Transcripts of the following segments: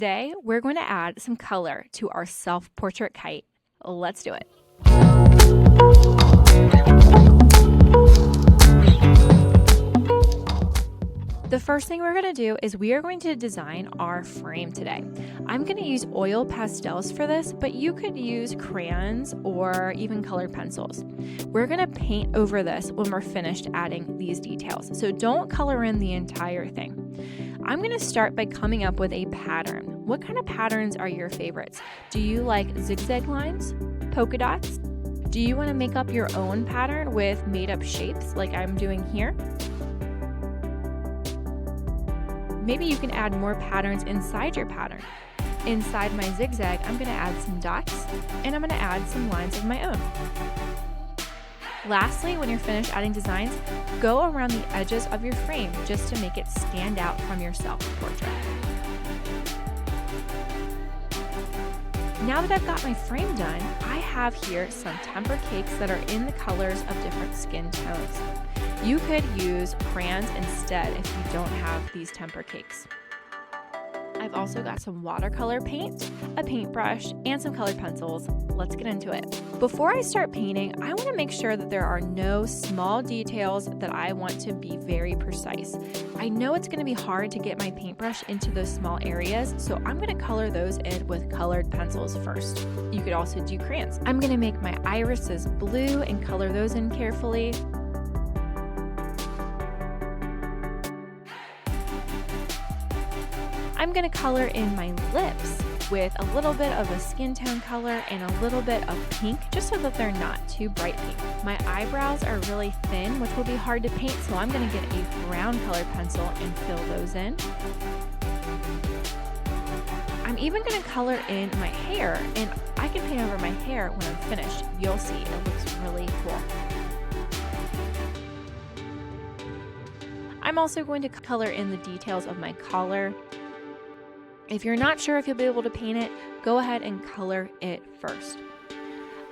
Today, we're going to add some color to our self-portrait kite. Let's do it. The first thing we're going to do is we are going to design our frame today. I'm going to use oil pastels for this, but you could use crayons or even colored pencils. We're going to paint over this when we're finished adding these details, so don't color in the entire thing. I'm going to start by coming up with a pattern. What kind of patterns are your favorites? Do you like zigzag lines, polka dots? Do you want to make up your own pattern with made-up shapes like I'm doing here? Maybe you can add more patterns inside your pattern. Inside my zigzag, I'm going to add some dots, and I'm going to add some lines of my own. Lastly, when you're finished adding designs, go around the edges of your frame just to make it stand out from your self-portrait. Now that I've got my frame done, I have here some temper cakes that are in the colors of different skin tones. You could use crayons instead if you don't have these temper cakes. I've also got some watercolor paint, a paintbrush, and some colored pencils. Let's get into it. Before I start painting, I want to make sure that there are no small details that I want to be very precise. I know it's going to be hard to get my paintbrush into those small areas, so I'm going to color those in with colored pencils first. You could also do crayons. I'm going to make my irises blue and color those in carefully. I'm going to color in my lips with a little bit of a skin tone color and a little bit of pink, just so that they're not too bright pink. My eyebrows are really thin, which will be hard to paint, so I'm going to get a brown colored pencil and fill those in. I'm even going to color in my hair, and I can paint over my hair when I'm finished. You'll see, it looks really cool. I'm also going to color in the details of my collar. If you're not sure if you'll be able to paint it, go ahead and color it first.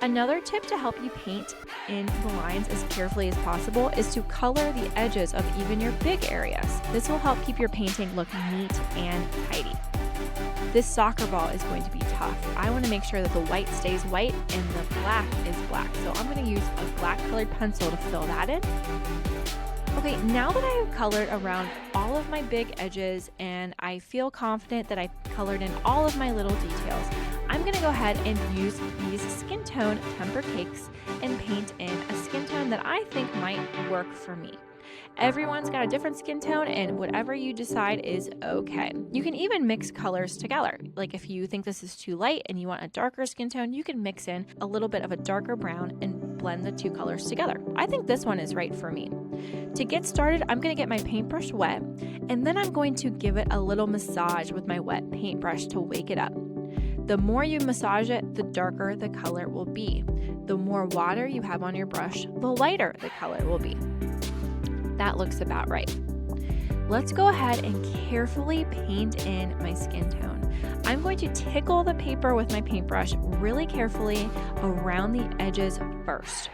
Another tip to help you paint in the lines as carefully as possible is to color the edges of even your big areas. This will help keep your painting look neat and tidy. This soccer ball is going to be tough. I want to make sure that the white stays white and the black is black. So I'm going to use a black colored pencil to fill that in. Okay, now that I have colored around all of my big edges and I feel confident that I colored in all of my little details, I'm going to go ahead and use these skin tone temper cakes and paint in a skin tone that I think might work for me. Everyone's got a different skin tone, and whatever you decide is okay. You can even mix colors together. Like if you think this is too light and you want a darker skin tone, you can mix in a little bit of a darker brown and blend the two colors together. I think this one is right for me. To get started, I'm going to get my paintbrush wet, and then I'm going to give it a little massage with my wet paintbrush to wake it up. The more you massage it, the darker the color will be. The more water you have on your brush, the lighter the color will be. That looks about right. Let's go ahead and carefully paint in my skin tone. I'm going to tickle the paper with my paintbrush really carefully around the edges first.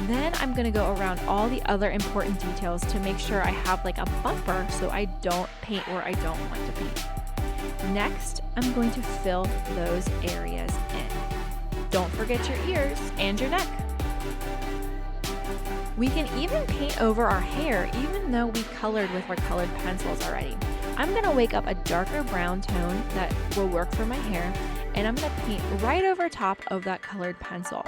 Then I'm going to go around all the other important details to make sure I have like a bumper so I don't paint where I don't want to paint. Next, I'm going to fill those areas in. Don't forget your ears and your neck. We can even paint over our hair even though we colored with our colored pencils already. I'm going to wake up a darker brown tone that will work for my hair, and I'm going to paint right over top of that colored pencil.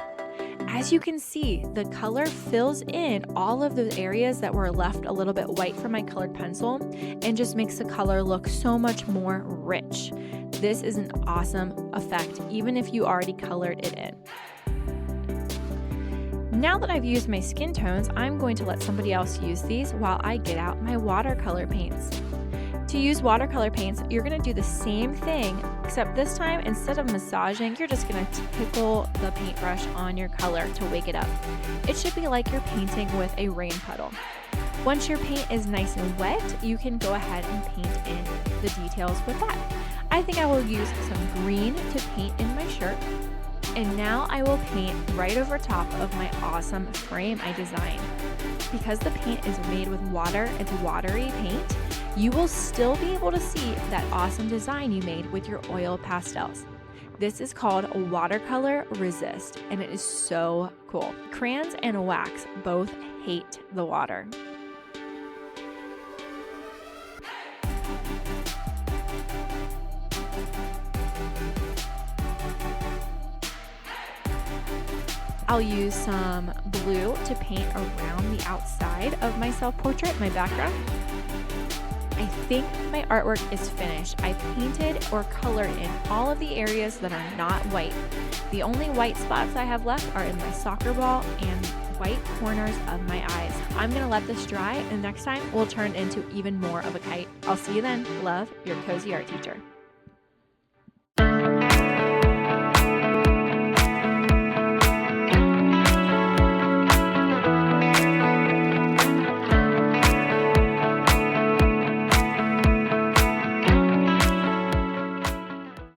As you can see, the color fills in all of those areas that were left a little bit white from my colored pencil and just makes the color look so much more rich. This is an awesome effect, even if you already colored it in. Now that I've used my skin tones, I'm going to let somebody else use these while I get out my watercolor paints. To use watercolor paints, you're going to do the same thing, except this time, instead of massaging, you're just going to tickle the paintbrush on your color to wake it up. It should be like you're painting with a rain puddle. Once your paint is nice and wet, you can go ahead and paint in the details with that. I think I will use some green to paint in my shirt. And now I will paint right over top of my awesome frame I designed. Because the paint is made with water, it's watery paint, you will still be able to see that awesome design you made with your oil pastels. This is called Watercolor Resist, and it is so cool. Crayons and wax both hate the water. I'll use some blue to paint around the outside of my self-portrait, my background. I think my artwork is finished. I painted or colored in all of the areas that are not white. The only white spots I have left are in my soccer ball and white corners of my eyes. I'm gonna let this dry, and next time we'll turn into even more of a kite. I'll see you then. Love, your cozy art teacher.